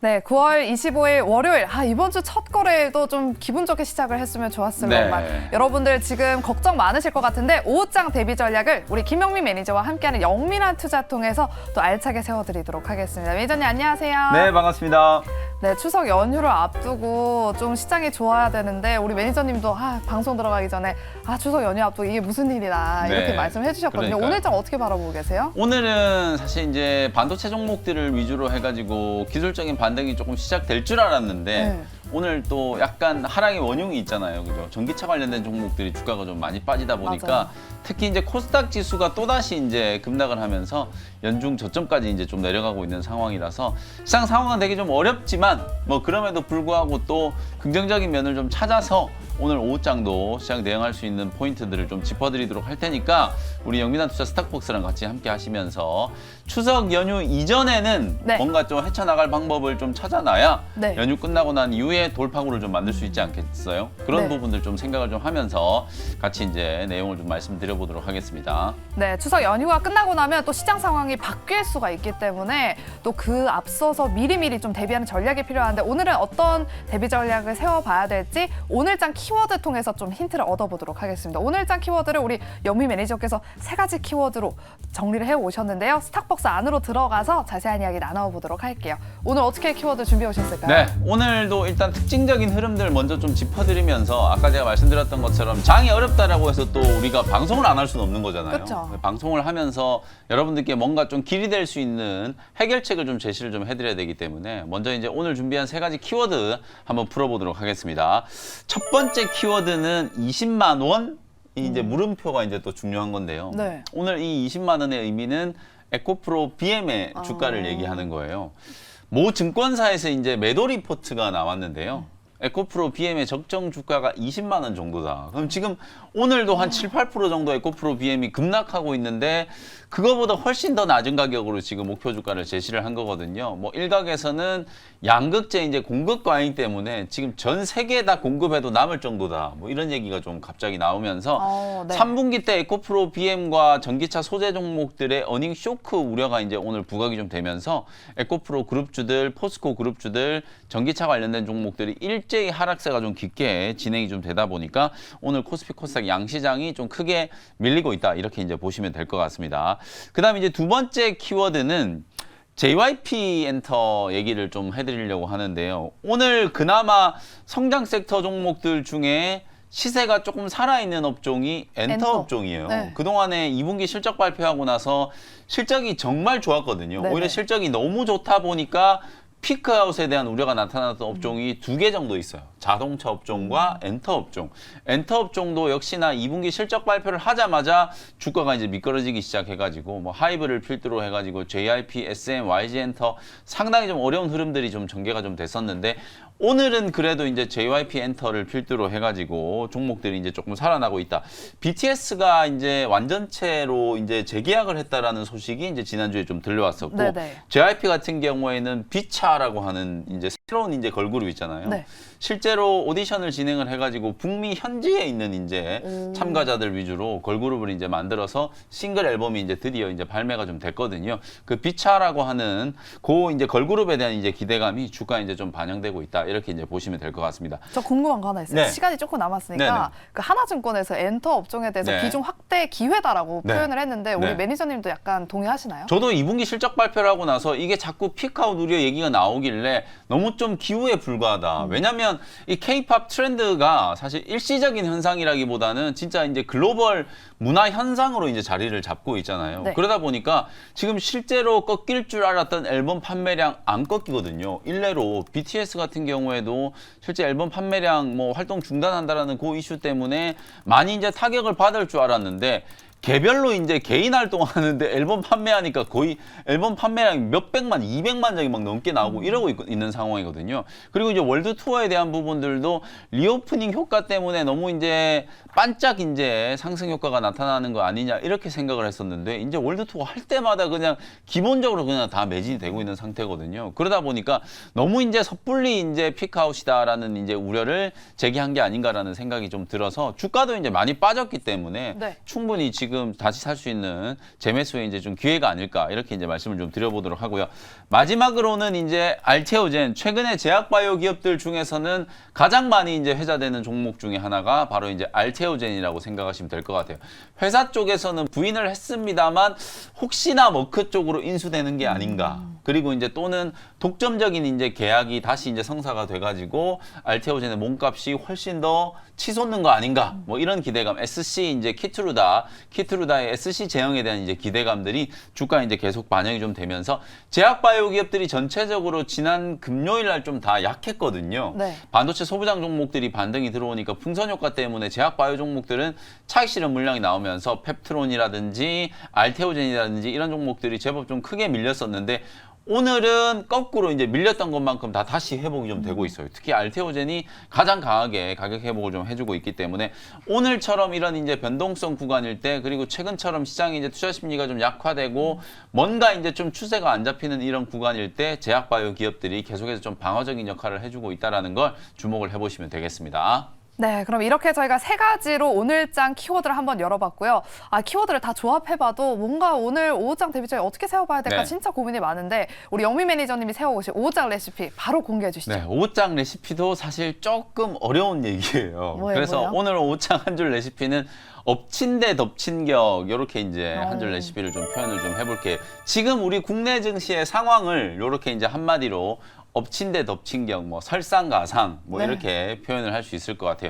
네, 9월 25일 월요일. 이번 주 첫 거래도 좀 기분 좋게 시작을 했으면 좋았을 것만. 여러분들 지금 걱정 많으실 것 같은데 오후장 대비 전략을 우리 김영민 매니저와 함께하는 영민한 투자 통해서 또 알차게 세워드리도록 하겠습니다. 매니저님 안녕하세요. 네, 반갑습니다. 네, 추석 연휴를 앞두고 좀 시장이 좋아야 되는데 우리 매니저님도 방송 들어가기 전에 추석 연휴 앞두고 이게 무슨 일이다 이렇게 말씀해 주셨거든요. 그러니까요. 오늘장 어떻게 바라보고 계세요? 오늘은 사실 이제 반도체 종목들을 위주로 해가지고 기술적인 반등이 조금 시작될 줄 알았는데 오늘 또 약간 하락의 원흉이 있잖아요. 그죠? 전기차 관련된 종목들이 주가가 좀 많이 빠지다 보니까 맞아요. 특히 이제 코스닥 지수가 또다시 이제 급락을 하면서 연중 저점까지 이제 좀 내려가고 있는 상황이라서 시장 상황은 되게 좀 어렵지만 뭐 그럼에도 불구하고 또 긍정적인 면을 좀 찾아서 오늘 오후장도 시장 대응할 수 있는 포인트들을 좀 짚어드리도록 할 테니까 우리 영민한 투자 스탁복스랑 같이 함께 하시면서 추석 연휴 이전에는 뭔가 좀 헤쳐나갈 방법을 좀 찾아놔야 연휴 끝나고 난 이후에 돌파구를 좀 만들 수 있지 않겠어요? 그런 부분들 좀 생각을 좀 하면서 같이 이제 내용을 좀 말씀드려보도록 하겠습니다. 네, 추석 연휴가 끝나고 나면 또 시장 상황이 바뀔 수가 있기 때문에 또 그 앞서서 미리미리 좀 대비하는 전략이 필요한데 오늘은 어떤 대비 전략을 세워봐야 될지 오늘장 키워드 통해서 좀 힌트를 얻어보도록 하겠습니다. 오늘장 키워드를 우리 영미 매니저께서 3가지 키워드로 정리를 해오셨는데요. 스탁벅스 안으로 들어가서 자세한 이야기 나눠보도록 할게요. 오늘 어떻게 키워드 준비해 오셨을까요? 네, 오늘도 일단 특징적인 흐름들 먼저 좀 짚어드리면서 아까 제가 말씀드렸던 것처럼 장이 어렵다라고 해서 또 우리가 방송을 안 할 수는 없는 거잖아요. 그쵸. 방송을 하면서 여러분들께 뭔가 좀 길이 될 수 있는 해결책을 좀 제시를 좀 해드려야 되기 때문에 먼저 이제 오늘 준비한 3가지 키워드 한번 풀어보도록 하겠습니다. 첫 번째 키워드는 20만 원. 이제 물음표가 이제 또 중요한 건데요. 오늘 이 20만 원의 의미는 에코프로 BM의 주가를 얘기하는 거예요. 모 증권사에서 이제 매도 리포트가 나왔는데요. 에코프로 BM의 적정 주가가 20만 원 정도다. 그럼 지금 오늘도 한 7, 8% 정도 에코프로 BM이 급락하고 있는데 그거보다 훨씬 더 낮은 가격으로 지금 목표 주가를 제시를 한 거거든요. 뭐 일각에서는 양극재 이제 공급 과잉 때문에 지금 전 세계 다 공급해도 남을 정도다. 뭐 이런 얘기가 좀 갑자기 나오면서 3분기 때 에코프로 BM과 전기차 소재 종목들의 어닝 쇼크 우려가 이제 오늘 부각이 좀 되면서 에코프로 그룹주들, 포스코 그룹주들, 전기차 관련된 종목들이 일제히 하락세가 좀 깊게 진행이 좀 되다 보니까 오늘 코스피 코스닥 양시장이 좀 크게 밀리고 있다. 이렇게 이제 보시면 될 것 같습니다. 그다음에 이제 두 번째 키워드는 JYP 엔터 얘기를 좀 해드리려고 하는데요. 오늘 그나마 성장 섹터 종목들 중에 시세가 조금 살아있는 업종이 엔터 업종이에요. 그동안에 2분기 실적 발표하고 나서 실적이 정말 좋았거든요. 오히려 실적이 너무 좋다 보니까 피크아웃에 대한 우려가 나타났던 업종이 2개 정도 있어요. 자동차 업종과 엔터 업종. 엔터 업종도 역시나 2분기 실적 발표를 하자마자 주가가 이제 미끄러지기 시작해가지고 뭐 하이브를 필두로 해가지고 JYP, SM, YG 엔터 상당히 좀 어려운 흐름들이 좀 전개가 좀 됐었는데 오늘은 그래도 이제 JYP 엔터를 필두로 해가지고 종목들이 이제 조금 살아나고 있다. BTS가 이제 완전체로 이제 재계약을 했다라는 소식이 이제 지난주에 좀 들려왔었고, JYP 같은 경우에는 비차라고 하는 이제 새로운 이제 걸그룹 있잖아요. 실제로 오디션을 진행을 해가지고 북미 현지에 있는 이제 참가자들 위주로 걸그룹을 이제 만들어서 싱글 앨범이 이제 드디어 이제 발매가 좀 됐거든요. 그 비차라고 하는 그 이제 걸그룹에 대한 이제 기대감이 주가에 이제 좀 반영되고 있다. 이렇게 이제 보시면 될 것 같습니다. 저 궁금한 거 하나 있어요. 시간이 조금 남았으니까 그 하나증권에서 엔터 업종에 대해서 비중 확대 기회다라고 표현을 했는데 우리 매니저님도 약간 동의하시나요? 저도 2분기 실적 발표를 하고 나서 이게 자꾸 피크아웃 우려 얘기가 나오길래 너무 좀 기우에 불과하다. 왜냐하면 이 K-팝 트렌드가 사실 일시적인 현상이라기보다는 진짜 이제 글로벌 문화 현상으로 이제 자리를 잡고 있잖아요. 그러다 보니까 지금 실제로 꺾일 줄 알았던 앨범 판매량 안 꺾이거든요. 일례로 BTS 같은 경우에도 실제 앨범 판매량 뭐 활동 중단한다라는 그 이슈 때문에 많이 이제 타격을 받을 줄 알았는데 개별로 이제 개인 활동하는데 앨범 판매하니까 거의 앨범 판매량이 몇백만, 200만 장이 막 넘게 나오고 이러고 있는 상황이거든요. 그리고 이제 월드 투어에 대한 부분들도 리오프닝 효과 때문에 너무 이제 반짝 이제 상승 효과가 나타나는 거 아니냐 이렇게 생각을 했었는데 이제 월드 투어 할 때마다 그냥 기본적으로 그냥 다 매진이 되고 있는 상태거든요. 그러다 보니까 너무 이제 섣불리 이제 피크아웃이다라는 이제 우려를 제기한 게 아닌가라는 생각이 좀 들어서 주가도 이제 많이 빠졌기 때문에 충분히 지금 지금 다시 살 수 있는 재매수의 이제 좀 기회가 아닐까 이렇게 이제 말씀을 좀 드려보도록 하고요. 마지막으로는 이제 알테오젠 최근에 제약바이오 기업들 중에서는 가장 많이 이제 회자되는 종목 중에 하나가 바로 이제 알테오젠이라고 생각하시면 될 것 같아요. 회사 쪽에서는 부인을 했습니다만 혹시나 머크 쪽으로 인수되는 게 아닌가. 그리고 이제 또는 독점적인 이제 계약이 다시 이제 성사가 돼가지고 알테오젠의 몸값이 훨씬 더 치솟는 거 아닌가. 뭐 이런 기대감. SC 이제 키트루다의 SC 제형에 대한 이제 기대감들이 주가에 이제 계속 반영이 좀 되면서 제약바이오 기업들이 전체적으로 지난 금요일 날 좀 다 약했거든요. 네. 반도체 소부장 종목들이 반등이 들어오니까 풍선 효과 때문에 제약바이오 종목들은 차익 실현 물량이 나오면서 펩트론이라든지 알테오젠이라든지 이런 종목들이 제법 좀 크게 밀렸었는데 오늘은 거꾸로 이제 밀렸던 것만큼 다 다시 회복이 좀 되고 있어요. 특히 알테오젠이 가장 강하게 가격 회복을 좀 해주고 있기 때문에 오늘처럼 이런 이제 변동성 구간일 때 그리고 최근처럼 시장이 이제 투자 심리가 좀 약화되고 뭔가 이제 좀 추세가 안 잡히는 이런 구간일 때 제약바이오 기업들이 계속해서 좀 방어적인 역할을 해주고 있다는 걸 주목을 해보시면 되겠습니다. 네, 그럼 이렇게 저희가 세 가지로 오늘장 키워드를 한번 열어봤고요. 키워드를 다 조합해봐도 뭔가 오늘 오후장 데뷔전에 어떻게 세워봐야 될까 네. 진짜 고민이 많은데 우리 영미 매니저님이 세워오신 오후장 레시피 바로 공개해 주시죠. 네, 오후장 레시피도 사실 조금 어려운 얘기예요. 뭐예요, 그래서 뭐예요? 오늘 오후장 한 줄 레시피는 엎친 데 덮친 격 이렇게 이제 한 줄 오. 레시피를 좀 표현을 좀 해볼게요. 지금 우리 국내 증시의 상황을 이렇게 이제 한마디로 엎친 데 덮친 격, 뭐 설상가상 뭐 네. 이렇게 표현을 할 수 있을 것 같아요.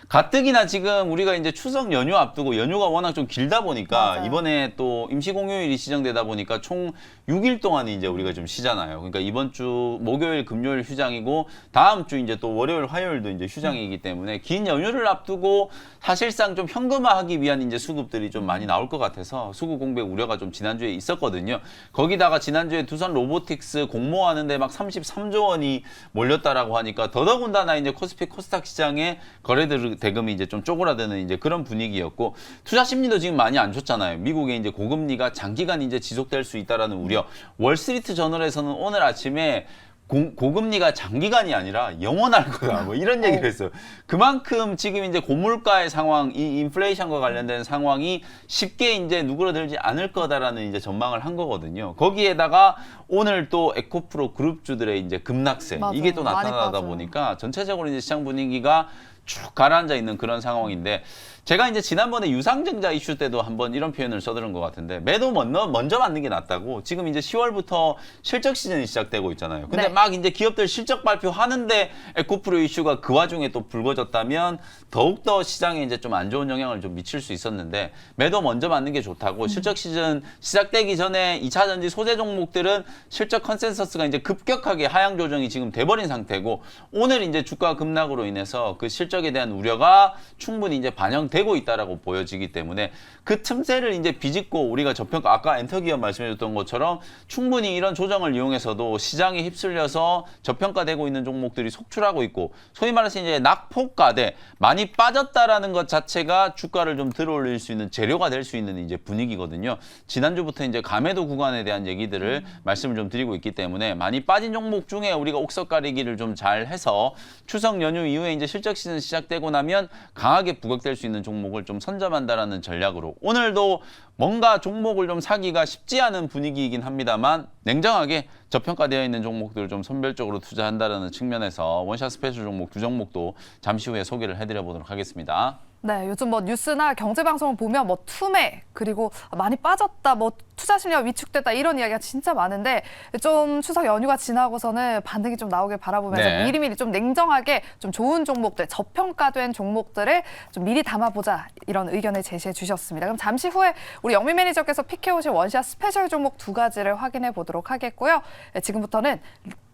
가뜩이나 지금 우리가 이제 추석 연휴 앞두고 연휴가 워낙 좀 길다 보니까 맞아요. 이번에 또 임시공휴일이 지정되다 보니까 총 6일 동안이 이제 우리가 좀 쉬잖아요. 그러니까 이번 주 목요일, 금요일 휴장이고 다음 주 이제 또 월요일, 화요일도 이제 휴장이기 때문에 긴 연휴를 앞두고 사실상 좀 현금화하기 위한 이제 수급들이 좀 많이 나올 것 같아서 수급 공백 우려가 좀 지난주에 있었거든요. 거기다가 지난주에 두산 로보틱스 공모하는데 막 33조 원이 몰렸다라고 하니까 더더군다나 이제 코스피 코스닥 시장에 거래들 대금이 이제 좀 쪼그라드는 이제 그런 분위기였고 투자 심리도 지금 많이 안 좋잖아요. 미국의 이제 고금리가 장기간 이제 지속될 수 있다라는 우려. 월스트리트 저널에서는 오늘 아침에 고금리가 장기간이 아니라 영원할 거다. 뭐 이런 얘기를 했어요. 그만큼 지금 이제 고물가의 상황, 이 인플레이션과 관련된 상황이 쉽게 이제 누그러들지 않을 거다라는 이제 전망을 한 거거든요. 거기에다가 오늘 또 에코프로 그룹주들의 이제 급락세 맞아요. 이게 또 많이 나타나다 빠져요. 보니까 전체적으로 이제 시장 분위기가 쭉 가라앉아 있는 그런 상황인데 제가 이제 지난번에 유상증자 이슈 때도 한번 이런 표현을 써드린 것 같은데 매도 먼저 맞는 게 낫다고 지금 이제 10월부터 실적 시즌이 시작되고 있잖아요. 근데 네. 막 이제 기업들 실적 발표하는데 에코프로 이슈가 그 와중에 또 불거졌다면 더욱더 시장에 이제 좀 안 좋은 영향을 좀 미칠 수 있었는데 매도 먼저 맞는 게 좋다고 실적 시즌 시작되기 전에 2차 전지 소재 종목들은 실적 컨센서스가 이제 급격하게 하향 조정이 지금 돼버린 상태고 오늘 이제 주가 급락으로 인해서 그 실적에 대한 우려가 충분히 이제 반영되고 있다라고 보여지기 때문에 그 틈새를 이제 비집고 우리가 저평가 아까 엔터기업 말씀해줬던 것처럼 충분히 이런 조정을 이용해서도 시장에 휩쓸려서 저평가되고 있는 종목들이 속출하고 있고 소위 말해서 이제 낙폭과대 많이 빠졌다라는 것 자체가 주가를 좀 들어올릴 수 있는 재료가 될 수 있는 이제 분위기거든요. 지난주부터 이제 가매도 구간에 대한 얘기들을 말씀을 좀 드리고 있기 때문에 많이 빠진 종목 중에 우리가 옥석 가리기를 좀 잘 해서 추석 연휴 이후에 이제 실적 시즌 시작되고 나면 강하게 부각될 수 있는 종목을 좀 선점한다라는 전략으로 오늘도 뭔가 종목을 좀 사기가 쉽지 않은 분위기이긴 합니다만 냉정하게 저평가되어 있는 종목들을 좀 선별적으로 투자한다는 측면에서 원샷 스페셜 종목 두 종목도 잠시 후에 소개를 해드려 보도록 하겠습니다. 네, 요즘 뭐 뉴스나 경제 방송을 보면 뭐 투매 그리고 많이 빠졌다, 뭐 투자 심리가 위축됐다 이런 이야기가 진짜 많은데 좀 추석 연휴가 지나고서는 반등이 좀 나오길 바라보면서 네. 미리미리 좀 냉정하게 좀 좋은 종목들, 저평가된 종목들을 좀 미리 담아보자 이런 의견을 제시해 주셨습니다. 그럼 잠시 후에 우리 영민 매니저께서 픽해오신 원샷 스페셜 종목 두 가지를 확인해 보도록 하겠고요. 네, 지금부터는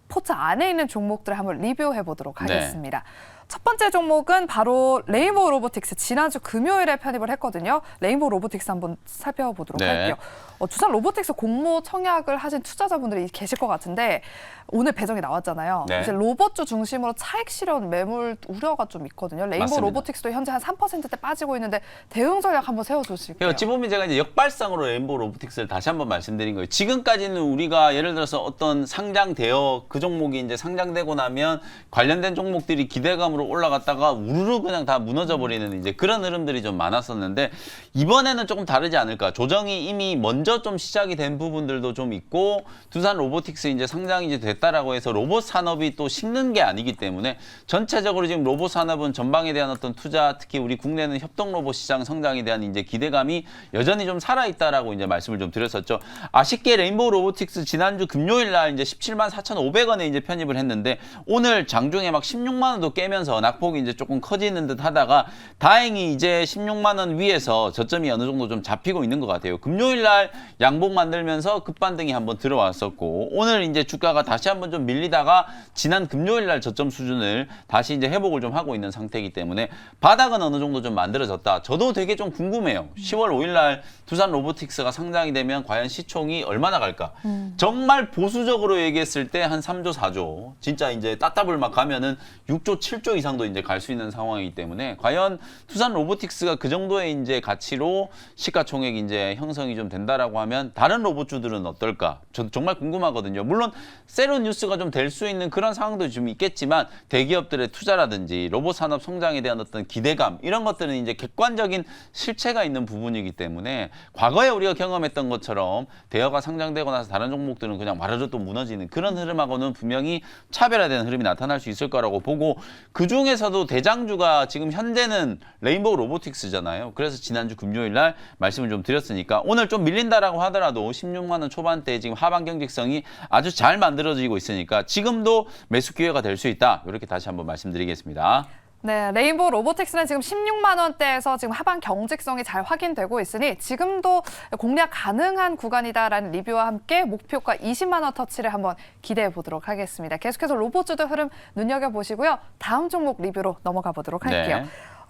포트 안에 있는 종목들을 한번 리뷰해 보도록 하겠습니다. 첫 번째 종목은 바로 레인보우 로보틱스. 지난주 금요일에 편입을 했거든요. 레인보우 로보틱스 한번 살펴보도록 네. 할게요. 두산 로보틱스 공모 청약을 하신 투자자분들이 계실 것 같은데 오늘 배정이 나왔잖아요. 네. 이제 로봇주 중심으로 차익 실현 매물 우려가 좀 있거든요. 레인보우 맞습니다. 로보틱스도 현재 한 3%대 빠지고 있는데 대응 전략 한번 세워주실게요. 어찌 보면 제가 이제 역발상으로 레인보우 로보틱스를 다시 한번 말씀드린 거예요. 지금까지는 우리가 예를 들어서 어떤 상장되어 그 종목이 이제 상장되고 나면 관련된 종목들이 기대감으로 정도로 올라갔다가 우르르 그냥 다 무너져버리는 이제 그런 흐름들이 좀 많았었는데 이번에는 조금 다르지 않을까. 조정이 이미 먼저 좀 시작이 된 부분들도 좀 있고 두산 로보틱스 이제 상장이 이제 됐다라고 해서 로봇 산업이 또 식는 게 아니기 때문에 전체적으로 지금 로봇 산업은 전방에 대한 어떤 투자, 특히 우리 국내는 협동 로봇 시장 성장에 대한 이제 기대감이 여전히 좀 살아있다라고 이제 말씀을 좀 드렸었죠. 아쉽게 레인보우 로보틱스 지난주 금요일 날 이제 17만 4,500원에 이제 편입을 했는데 오늘 장중에 막 16만 원도 깨면서 낙폭이 이제 조금 커지는 듯 하다가 다행히 이제 16만 원 위에서 저점이 어느 정도 좀 잡히고 있는 것 같아요. 금요일 날 양봉 만들면서 급반등이 한번 들어왔었고 오늘 이제 주가가 다시 한번 좀 밀리다가 지난 금요일 날 저점 수준을 다시 이제 회복을 좀 하고 있는 상태이기 때문에 바닥은 어느 정도 좀 만들어졌다. 저도 되게 좀 궁금해요. 10월 5일 날 두산 로보틱스가 상장이 되면 과연 시총이 얼마나 갈까? 정말 보수적으로 얘기했을 때 한 3조, 4조. 진짜 이제 따따블 막 가면은 6조, 7조 이상도 이제 갈 수 있는 상황이기 때문에 과연 두산 로보틱스가 그 정도의 이제 가치로 시가총액이 이제 형성이 좀 된다라고 하면 다른 로봇주들은 어떨까? 저도 정말 궁금하거든요. 물론 세로 뉴스가 좀 될 수 있는 그런 상황도 좀 있겠지만 대기업들의 투자라든지 로봇 산업 성장에 대한 어떤 기대감 이런 것들은 이제 객관적인 실체가 있는 부분이기 때문에 과거에 우리가 경험했던 것처럼 대여가 상장되고 나서 다른 종목들은 그냥 마르르 또 무너지는 그런 흐름하고는 분명히 차별화된 흐름이 나타날 수 있을 거라고 보고 그중에서도 대장주가 지금 현재는 레인보우 로보틱스잖아요. 그래서 지난주 금요일 날 말씀을 좀 드렸으니까 오늘 좀 밀린다라고 하더라도 16만 원 초반대 지금 하방 경직성이 아주 잘 만들어지고 있으니까 지금도 매수 기회가 될 수 있다. 이렇게 다시 한번 말씀드리겠습니다. 네, 레인보우 로보틱스는 지금 16만 원대에서 지금 하방 경직성이 잘 확인되고 있으니 지금도 공략 가능한 구간이다라는 리뷰와 함께 목표가 20만 원 터치를 한번 기대해 보도록 하겠습니다. 계속해서 로봇주도 흐름 눈여겨보시고요. 다음 종목 리뷰로 넘어가 보도록 할게요. 네.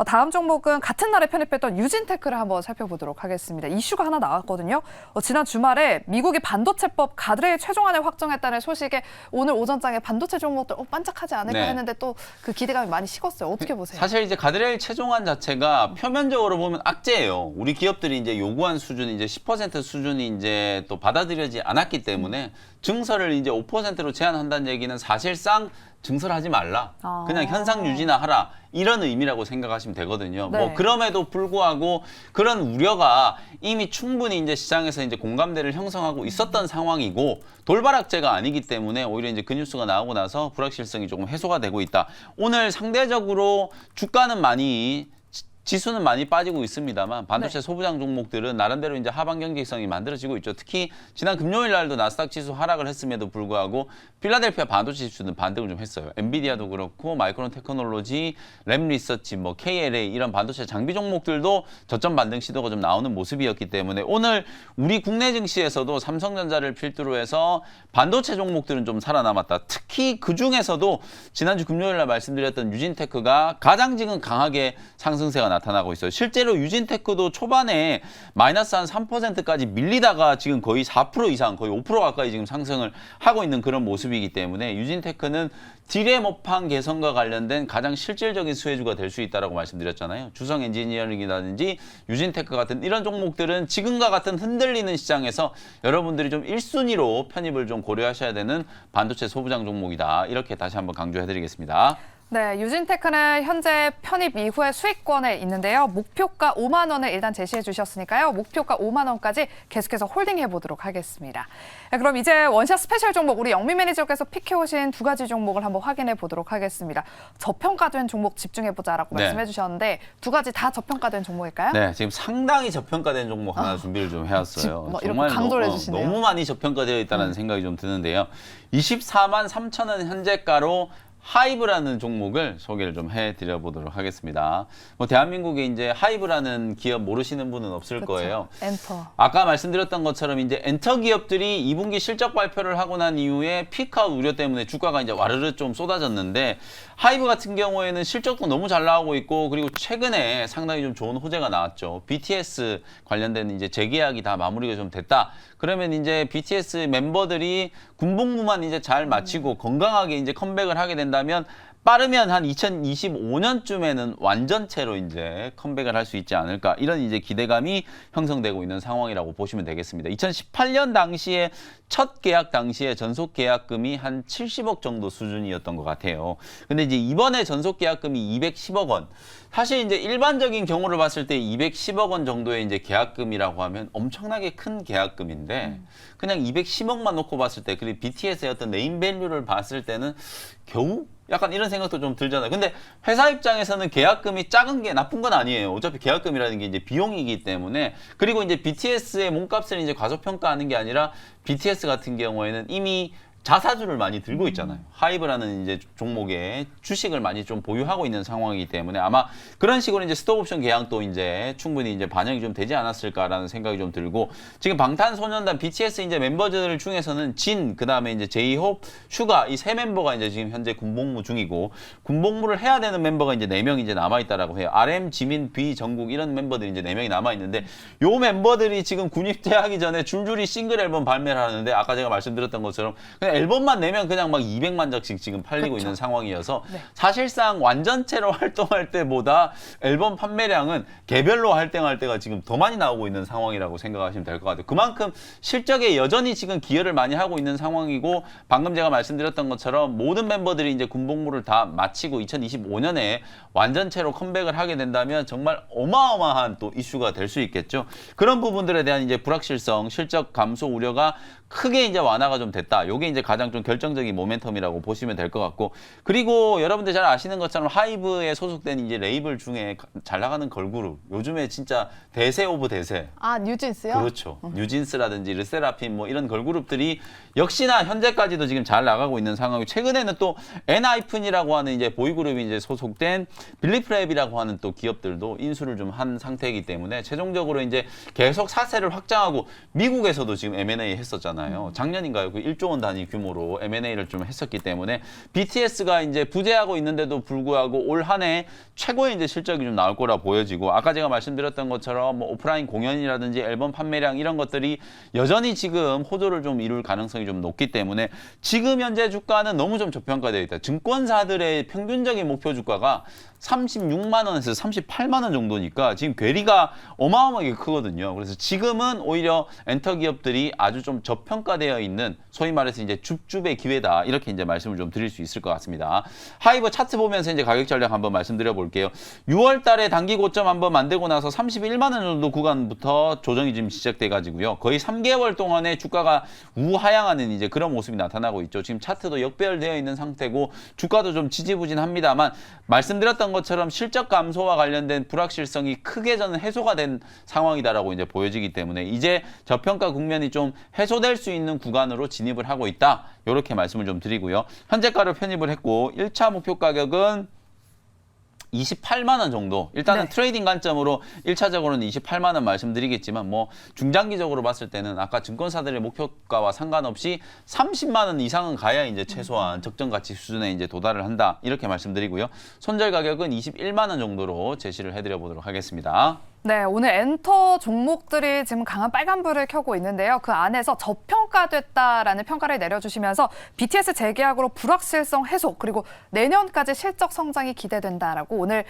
다음 종목은 같은 날에 편입했던 유진테크를 한번 살펴보도록 하겠습니다. 이슈가 하나 나왔거든요. 지난 주말에 미국이 반도체법 가드레일 최종안을 확정했다는 소식에 오늘 오전장에 반도체 종목들 반짝하지 않을까 네. 했는데 또 그 기대감이 많이 식었어요. 어떻게 보세요? 사실 이제 가드레일 최종안 자체가 표면적으로 보면 악재예요. 우리 기업들이 이제 요구한 수준이 이제 10% 수준이 이제 또 받아들여지지 않았기 때문에 증설을 이제 5%로 제한한다는 얘기는 사실상 증설하지 말라. 그냥 현상 유지나 하라. 이런 의미라고 생각하시면 되거든요. 네. 뭐 그럼에도 불구하고 그런 우려가 이미 충분히 이제 시장에서 이제 공감대를 형성하고 있었던 상황이고 돌발악재가 아니기 때문에 오히려 이제 그 뉴스가 나오고 나서 불확실성이 조금 해소가 되고 있다. 오늘 상대적으로 주가는 많이 지수는 많이 빠지고 있습니다만 반도체 소부장 종목들은 나름대로 이제 하방 경직성이 만들어지고 있죠. 특히 지난 금요일 날도 나스닥 지수 하락을 했음에도 불구하고 필라델피아 반도체 지수는 반등을 좀 했어요. 엔비디아도 그렇고 마이크론 테크놀로지, 램 리서치, 뭐 KLA 이런 반도체 장비 종목들도 저점 반등 시도가 좀 나오는 모습이었기 때문에 오늘 우리 국내 증시에서도 삼성전자를 필두로 해서 반도체 종목들은 좀 살아남았다. 특히 그 중에서도 지난주 금요일 날 말씀드렸던 유진테크가 가장 지금 강하게 상승세가 나타나고 있어요. 실제로 유진테크도 초반에 마이너스 한 3%까지 밀리다가 지금 거의 4% 이상, 거의 5% 가까이 지금 상승을 하고 있는 그런 모습이기 때문에 유진테크는 딜의 모판 개선과 관련된 가장 실질적인 수혜주가 될 수 있다고 말씀드렸잖아요. 주성 엔지니어링이라든지 유진테크 같은 이런 종목들은 지금과 같은 흔들리는 시장에서 여러분들이 좀 1순위로 편입을 좀 고려하셔야 되는 반도체 소부장 종목이다. 이렇게 다시 한번 강조해드리겠습니다. 네, 유진테크는 현재 편입 이후에 수익권에 있는데요. 목표가 5만 원을 일단 제시해 주셨으니까요. 목표가 5만 원까지 계속해서 홀딩해 보도록 하겠습니다. 네, 그럼 이제 원샷 스페셜 종목 우리 영미 매니저께서 픽해오신 두 가지 종목을 한번 확인해 보도록 하겠습니다. 저평가된 종목 집중해 보자라고 네. 말씀해 주셨는데 두 가지 다 저평가된 종목일까요? 네, 지금 상당히 저평가된 종목 하나 준비를 좀 해왔어요. 뭐 이렇게 강조를 해주시네요. 너무 많이 저평가되어 있다는 생각이 좀 드는데요. 24만 3천 원 현재가로 하이브라는 종목을 소개를 좀 해드려 보도록 하겠습니다. 뭐 대한민국에 이제 하이브라는 기업 모르시는 분은 없을 그렇죠. 거예요. 엔터. 아까 말씀드렸던 것처럼 이제 엔터 기업들이 2분기 실적 발표를 하고 난 이후에 피크아웃 우려 때문에 주가가 이제 와르르 좀 쏟아졌는데 하이브 같은 경우에는 실적도 너무 잘 나오고 있고 그리고 최근에 상당히 좀 좋은 호재가 나왔죠. BTS 관련된 이제 재계약이 다 마무리가 좀 됐다. 그러면 이제 BTS 멤버들이 군복무만 이제 잘 마치고 건강하게 이제 컴백을 하게 된다면 빠르면 한 2025년쯤에는 완전체로 이제 컴백을 할 수 있지 않을까 이런 이제 기대감이 형성되고 있는 상황이라고 보시면 되겠습니다. 2018년 당시에 첫 계약 당시에 전속 계약금이 한 70억 정도 수준이었던 것 같아요. 근데 이제 이번에 전속 계약금이 210억 원. 사실 이제 일반적인 경우를 봤을 때 210억 원 정도의 이제 계약금이라고 하면 엄청나게 큰 계약금인데 그냥 210억만 놓고 봤을 때 그리고 BTS의 어떤 네임밸류를 봤을 때는 겨우 약간 이런 생각도 좀 들잖아요. 근데 회사 입장에서는 계약금이 작은 게 나쁜 건 아니에요. 어차피 계약금이라는 게 이제 비용이기 때문에. 그리고 이제 BTS의 몸값을 이제 과소평가하는 게 아니라 BTS 같은 경우에는 이미 자사주를 많이 들고 있잖아요. 하이브라는 이제 종목에 주식을 많이 좀 보유하고 있는 상황이기 때문에 아마 그런 식으로 이제 스톡옵션 계약도 이제 충분히 이제 반영이 좀 되지 않았을까라는 생각이 좀 들고 지금 방탄소년단 BTS 이제 멤버들 중에서는 진, 그다음에 이제 제이홉, 슈가 이 세 멤버가 이제 지금 현재 군복무 중이고 군복무를 해야 되는 멤버가 이제 4명 이제 남아 있다라고 해요. RM, 지민, B, 정국 이런 멤버들이 이제 4명이 남아 있는데 요 멤버들이 지금 군 입대하기 전에 줄줄이 싱글 앨범 발매를 하는데 아까 제가 말씀드렸던 것처럼 그냥 앨범만 내면 그냥 막 200만 장씩 지금 팔리고 그쵸. 있는 상황이어서 네. 사실상 완전체로 활동할 때보다 앨범 판매량은 개별로 활동할 때가 지금 더 많이 나오고 있는 상황이라고 생각하시면 될 것 같아요. 그만큼 실적에 여전히 지금 기여를 많이 하고 있는 상황이고 방금 제가 말씀드렸던 것처럼 모든 멤버들이 이제 군복무를 다 마치고 2025년에 완전체로 컴백을 하게 된다면 정말 어마어마한 또 이슈가 될 수 있겠죠. 그런 부분들에 대한 이제 불확실성, 실적 감소 우려가 크게 이제 완화가 좀 됐다. 요게 이제 가장 좀 결정적인 모멘텀이라고 보시면 될 것 같고 그리고 여러분들 잘 아시는 것처럼 하이브에 소속된 이제 레이블 중에 잘 나가는 걸그룹 요즘에 진짜 대세 오브 대세 아, 뉴진스요? 그렇죠. 뉴진스라든지 르세라핌 뭐 이런 걸그룹들이 역시나 현재까지도 지금 잘 나가고 있는 상황이고 최근에는 또 엔하이픈이라고 하는 이제 보이그룹이 이제 소속된 빌리프랩이라고 하는 또 기업들도 인수를 좀 한 상태이기 때문에 최종적으로 이제 계속 사세를 확장하고 미국에서도 지금 M&A 했었잖아요. 작년인가요? 그 1조 원 단위 규모로 M&A를 좀 했었기 때문에 BTS가 이제 부재하고 있는데도 불구하고 올 한 해 최고의 이제 실적이 좀 나올 거라 보여지고 아까 제가 말씀드렸던 것처럼 뭐 오프라인 공연이라든지 앨범 판매량 이런 것들이 여전히 지금 호조를 좀 이룰 가능성이 좀 높기 때문에 지금 현재 주가는 너무 좀 저평가되어 있다. 증권사들의 평균적인 목표 주가가 36만 원에서 38만 원 정도니까 지금 괴리가 어마어마하게 크거든요. 그래서 지금은 오히려 엔터 기업들이 아주 좀 저평가되어 있는 소위 말해서 이제 줍줍의 기회다. 이렇게 이제 말씀을 좀 드릴 수 있을 것 같습니다. 하이브 차트 보면서 이제 가격 전략 한번 말씀드려 볼게요. 6월 달에 단기 고점 한번 만들고 나서 31만 원 정도 구간부터 조정이 지금 시작돼 가지고요. 거의 3개월 동안에 주가가 우하향하는 이제 그런 모습이 나타나고 있죠. 지금 차트도 역배열되어 있는 상태고 주가도 좀 지지부진합니다만 말씀드렸던 것처럼 실적 감소와 관련된 불확실성이 크게 저는 해소가 된 상황이다라고 이제 보여지기 때문에 이제 저평가 국면이 좀 해소될 수 있는 구간으로 진입을 하고 있다. 이렇게 말씀을 좀 드리고요. 현재가로 편입을 했고 1차 목표 가격은 28만 원 정도. 일단은 네. 트레이딩 관점으로 1차적으로는 28만 원 말씀드리겠지만 뭐 중장기적으로 봤을 때는 아까 증권사들의 목표가와 상관없이 30만 원 이상은 가야 이제 최소한 적정 가치 수준에 이제 도달을 한다. 이렇게 말씀드리고요. 손절 가격은 21만 원 정도로 제시를 해드려 보도록 하겠습니다. 네, 오늘 엔터 종목들이 지금 강한 빨간불을 켜고 있는데요. 그 안에서 저평가됐다라는 평가를 내려주시면서 BTS 재계약으로 불확실성 해소 그리고 내년까지 실적 성장이 기대된다라고 오늘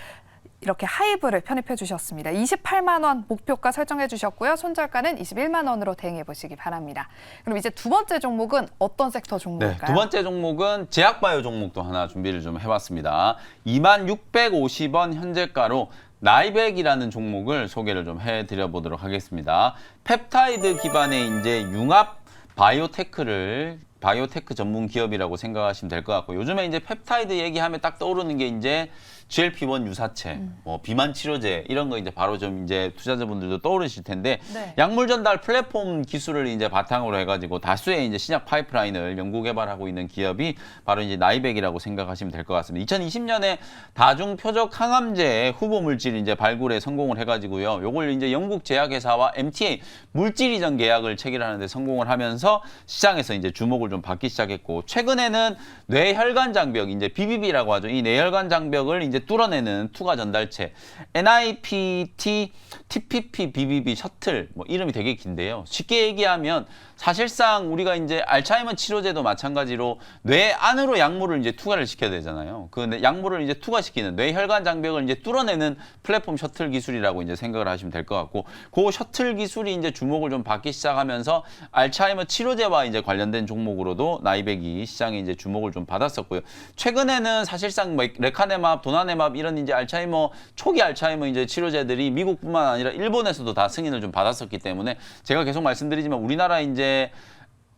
이렇게 하이브를 편입해 주셨습니다. 28만 원 목표가 설정해 주셨고요. 손절가는 21만 원으로 대응해 보시기 바랍니다. 그럼 이제 두 번째 종목은 어떤 섹터 종목일까요? 네, 두 번째 종목은 제약바이오 종목도 하나 준비를 좀 해봤습니다. 2650원 현재가로 나이백이라는 종목을 소개를 좀 해드려 보도록 하겠습니다. 펩타이드 기반의 이제 융합 바이오테크 전문 기업이라고 생각하시면 될 것 같고 요즘에 이제 펩타이드 얘기하면 딱 떠오르는 게 이제 GLP-1 유사체, 뭐 비만 치료제 이런 거 이제 바로 좀 이제 투자자분들도 떠오르실 텐데 네. 약물 전달 플랫폼 기술을 이제 바탕으로 해가지고 다수의 이제 신약 파이프라인을 연구 개발하고 있는 기업이 바로 이제 나이백이라고 생각하시면 될 것 같습니다. 2020년에 다중 표적 항암제 후보 물질 이제 발굴에 성공을 해가지고요. 요걸 이제 영국 제약회사와 MTA 물질 이전 계약을 체결하는데 성공을 하면서 시장에서 이제 주목을 주목을 좀 받기 시작했고 최근에는 뇌혈관 장벽 이제 BBB라고 하죠. 이 뇌혈관 장벽을 이제 뚫어내는 투과 전달체 NIPT, TPP, BBB 셔틀 뭐 이름이 되게 긴데요. 쉽게 얘기하면 사실상 우리가 이제 알츠하이머 치료제도 마찬가지로 뇌 안으로 약물을 이제 투과를 시켜야 되잖아요. 그 약물을 이제 투과시키는 뇌혈관 장벽을 이제 뚫어내는 플랫폼 셔틀 기술이라고 이제 생각을 하시면 될 것 같고, 그 셔틀 기술이 이제 주목을 좀 받기 시작하면서 알츠하이머 치료제와 이제 관련된 종목으로도 나이백이 시장에 이제 주목을 좀 받았었고요. 최근에는 사실상 뭐 레카네맙, 도나네맙 이런 이제 알츠하이머 초기 알츠하이머 이제 치료제들이 미국뿐만 아니라 일본에서도 다 승인을 좀 받았었기 때문에 제가 계속 말씀드리지만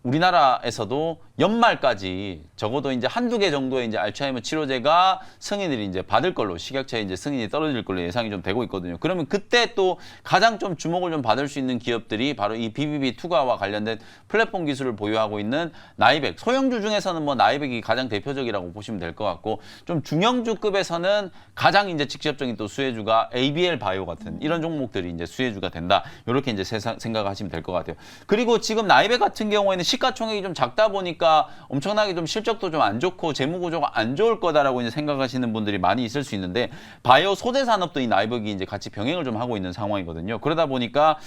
우리나라에서도 연말까지 적어도 이제 한두 개 정도의 이제 알츠하이머 치료제가 승인을 이제 받을 걸로 식약처에 이제 승인이 떨어질 걸로 예상이 좀 되고 있거든요. 그러면 그때 또 가장 좀 주목을 좀 받을 수 있는 기업들이 바로 이 BBB 투과와 관련된 플랫폼 기술을 보유하고 있는 나이백, 소형주 중에서는 뭐 나이백이 가장 대표적이라고 보시면 될 것 같고, 좀 중형주급에서는 가장 이제 직접적인 또 수혜주가 ABL 바이오 같은 이런 종목들이 이제 수혜주가 된다. 이렇게 이제 생각하시면 될 것 같아요. 그리고 지금 나이백 같은 경우에는 시가총액이 좀 작다 보니까 엄청나게 좀 실적도 좀 안 좋고 재무 구조가 안 좋을 거다라고 이제 생각하시는 분들이 많이 있을 수 있는데, 바이오 소재 산업도 이 나이백이 이제 같이 병행을 좀 하고 있는 상황이거든요. 그러다 보니까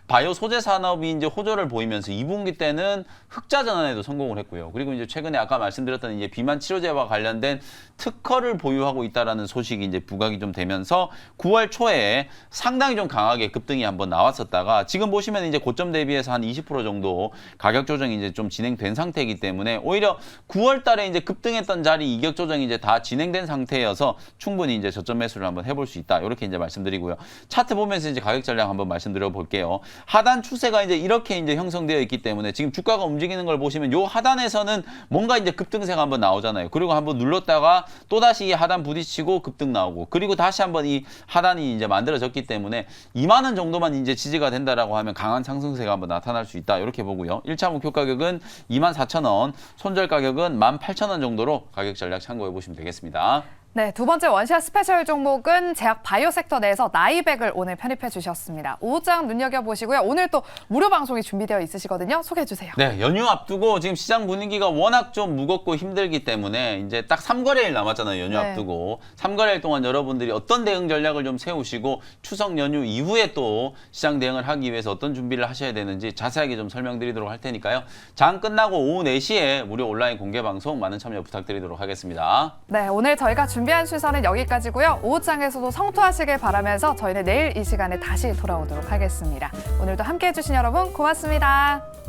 바이오 소재 산업이 이제 호조를 보이면서 2분기 때는 흑자 전환에도 성공을 했고요. 그리고 이제 최근에 아까 말씀드렸던 이제 비만 치료제와 관련된 특허를 보유하고 있다라는 소식이 이제 부각이 좀 되면서 9월 초에 상당히 좀 강하게 급등이 한번 나왔었다가 지금 보시면 이제 고점 대비해서 한 20% 정도 가격 조정이 이제 좀 진행된 상태이기 때문에 오히려 9월 달에 이제 급등했던 자리 이격 조정이 이제 다 진행된 상태여서 충분히 이제 저점 매수를 한번 해볼 수 있다. 이렇게 이제 말씀드리고요. 차트 보면서 이제 가격 전략 한번 말씀드려 볼게요. 하단 추세가 이제 이렇게 이제 형성되어 있기 때문에 지금 주가가 움직이는 걸 보시면 요 하단에서는 뭔가 이제 급등세가 한번 나오잖아요. 그리고 한번 눌렀다가 또다시 이 하단 부딪히고 급등 나오고, 그리고 다시 한번 이 하단이 이제 만들어졌기 때문에 2만 원 정도만 이제 지지가 된다라고 하면 강한 상승세가 한번 나타날 수 있다. 이렇게 보고요. 1차 목표 가격은 24,000원, 손절 가격은 18,000원 정도로 가격 전략 참고해 보시면 되겠습니다. 네, 두 번째 원샷 스페셜 종목은 제약 바이오 섹터 내에서 나이백을 오늘 편입해 주셨습니다. 5장 눈여겨보시고요. 오늘 또 무료 방송이 준비되어 있으시거든요. 소개해 주세요. 네, 연휴 앞두고 지금 시장 분위기가 워낙 좀 무겁고 힘들기 때문에 이제 딱 3거래일 남았잖아요. 연휴 네. 앞두고. 3거래일 동안 여러분들이 어떤 대응 전략을 좀 세우시고 추석 연휴 이후에 또 시장 대응을 하기 위해서 어떤 준비를 하셔야 되는지 자세하게 좀 설명드리도록 할 테니까요. 장 끝나고 오후 4시에 무료 온라인 공개 방송 많은 참여 부탁드리도록 하겠습니다. 네, 오늘 저희가 준비한 순서는 여기까지고요. 5장에서도 성투하시길 바라면서 저희는 내일 이 시간에 다시 돌아오도록 하겠습니다. 오늘도 함께해 주신 여러분 고맙습니다.